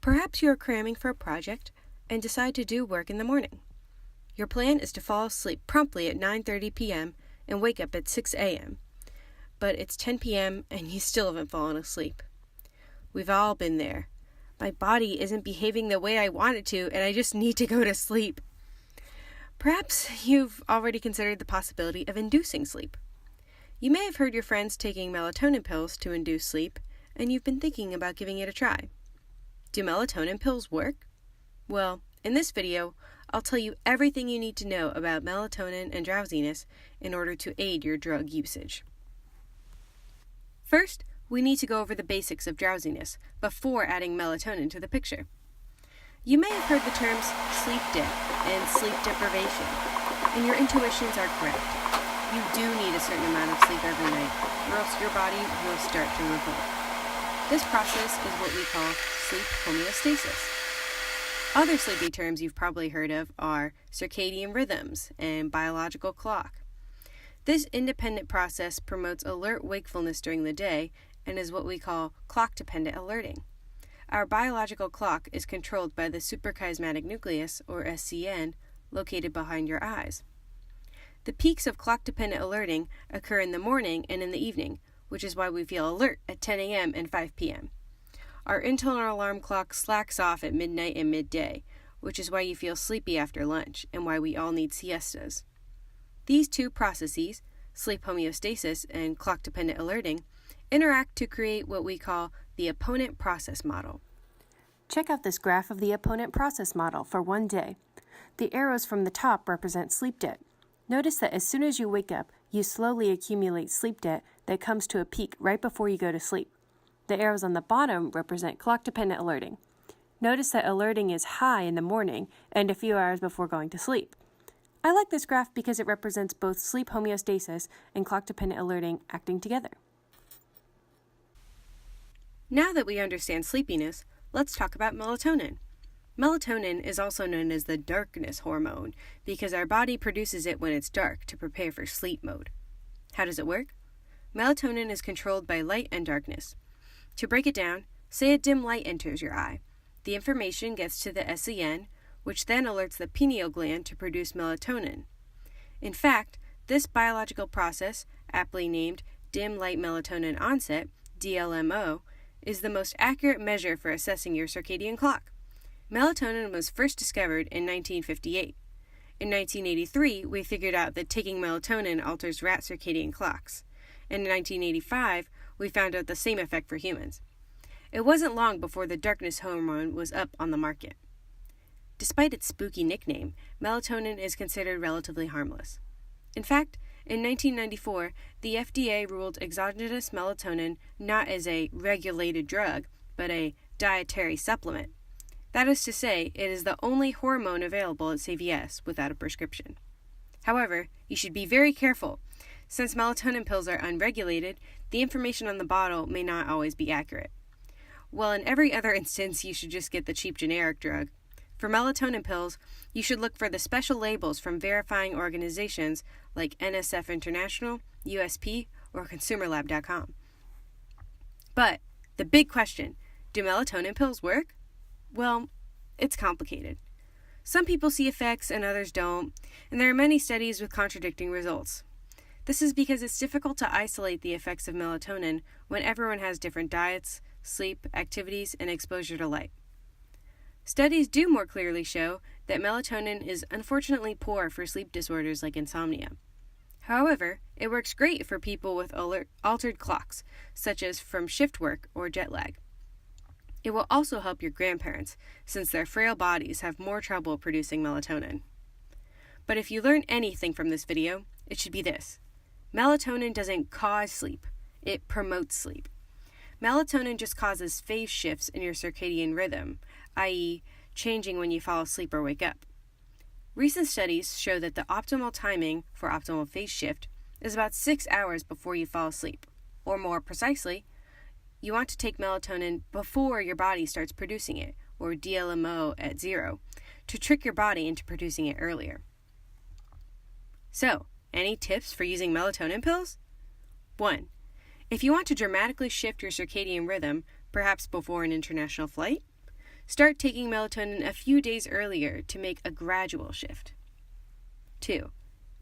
Perhaps you are cramming for a project and decide to do work in the morning. Your plan is to fall asleep promptly at 9:30 p.m. and wake up at 6 a.m. But it's 10 p.m. and you still haven't fallen asleep. We've all been there. My body isn't behaving the way I want it to, and I just need to go to sleep. Perhaps you've already considered the possibility of inducing sleep. You may have heard your friends taking melatonin pills to induce sleep, and you've been thinking about giving it a try. Do melatonin pills work? Well, in this video, I'll tell you everything you need to know about melatonin and drowsiness in order to aid your drug usage. First, we need to go over the basics of drowsiness before adding melatonin to the picture. You may have heard the terms sleep dip and sleep deprivation, and your intuitions are correct. You do need a certain amount of sleep every night, or else your body will start to revolt. This process is what we call sleep homeostasis. Other sleepy terms you've probably heard of are circadian rhythms and biological clock. This independent process promotes alert wakefulness during the day and is what we call clock-dependent alerting. Our biological clock is controlled by the suprachiasmatic nucleus, or SCN, located behind your eyes. The peaks of clock-dependent alerting occur in the morning and in the evening, which is why we feel alert at 10 a.m. and 5 p.m. Our internal alarm clock slacks off at midnight and midday, which is why you feel sleepy after lunch and why we all need siestas. These two processes, sleep homeostasis and clock-dependent alerting, interact to create what we call the opponent process model. Check out this graph of the opponent process model for one day. The arrows from the top represent sleep debt. Notice that as soon as you wake up, you slowly accumulate sleep debt that comes to a peak right before you go to sleep. The arrows on the bottom represent clock-dependent alerting. Notice that alerting is high in the morning and a few hours before going to sleep. I like this graph because it represents both sleep homeostasis and clock-dependent alerting acting together. Now that we understand sleepiness, let's talk about melatonin. Melatonin is also known as the darkness hormone because our body produces it when it's dark to prepare for sleep mode. How does it work? Melatonin is controlled by light and darkness. To break it down, say a dim light enters your eye. The information gets to the SCN, which then alerts the pineal gland to produce melatonin. In fact, this biological process, aptly named dim light melatonin onset, DLMO, is the most accurate measure for assessing your circadian clock. Melatonin was first discovered in 1958. In 1983, we figured out that taking melatonin alters rat circadian clocks. And in 1985, we found out the same effect for humans. It wasn't long before the darkness hormone was up on the market. Despite its spooky nickname, melatonin is considered relatively harmless. In fact, in 1994, the FDA ruled exogenous melatonin not as a regulated drug, but a dietary supplement. That is to say, it is the only hormone available at CVS without a prescription. However, you should be very careful. Since melatonin pills are unregulated, the information on the bottle may not always be accurate. Well, in every other instance, you should just get the cheap generic drug. For melatonin pills, you should look for the special labels from verifying organizations like NSF International, USP, or ConsumerLab.com. But the big question, do melatonin pills work? Well, it's complicated. Some people see effects and others don't, and there are many studies with contradicting results. This is because it's difficult to isolate the effects of melatonin when everyone has different diets, sleep, activities, and exposure to light. Studies do more clearly show that melatonin is unfortunately poor for sleep disorders like insomnia. However, it works great for people with altered clocks, such as from shift work or jet lag. It will also help your grandparents, since their frail bodies have more trouble producing melatonin. But if you learn anything from this video, it should be this. Melatonin doesn't cause sleep, it promotes sleep. Melatonin just causes phase shifts in your circadian rhythm, i.e., changing when you fall asleep or wake up. Recent studies show that the optimal timing for optimal phase shift is about 6 hours before you fall asleep, or more precisely, you want to take melatonin before your body starts producing it, or DLMO at 0, to trick your body into producing it earlier. So, any tips for using melatonin pills? 1. If you want to dramatically shift your circadian rhythm, perhaps before an international flight, Start taking melatonin a few days earlier to make a gradual shift. 2.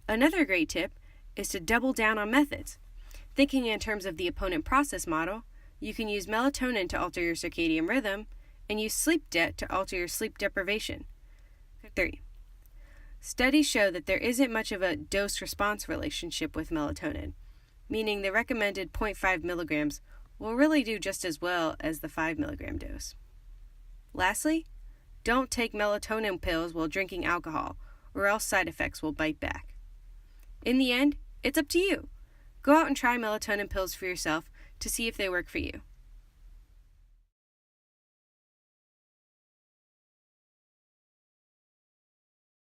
Another great tip is to double down on methods. Thinking in terms of the opponent process model, you can use melatonin to alter your circadian rhythm and use sleep debt to alter your sleep deprivation. 3. Studies show that there isn't much of a dose-response relationship with melatonin, meaning the recommended 0.5 milligrams will really do just as well as the 5 milligram dose. Lastly, don't take melatonin pills while drinking alcohol, or else side effects will bite back. In the end, it's up to you. Go out and try melatonin pills for yourself to see if they work for you.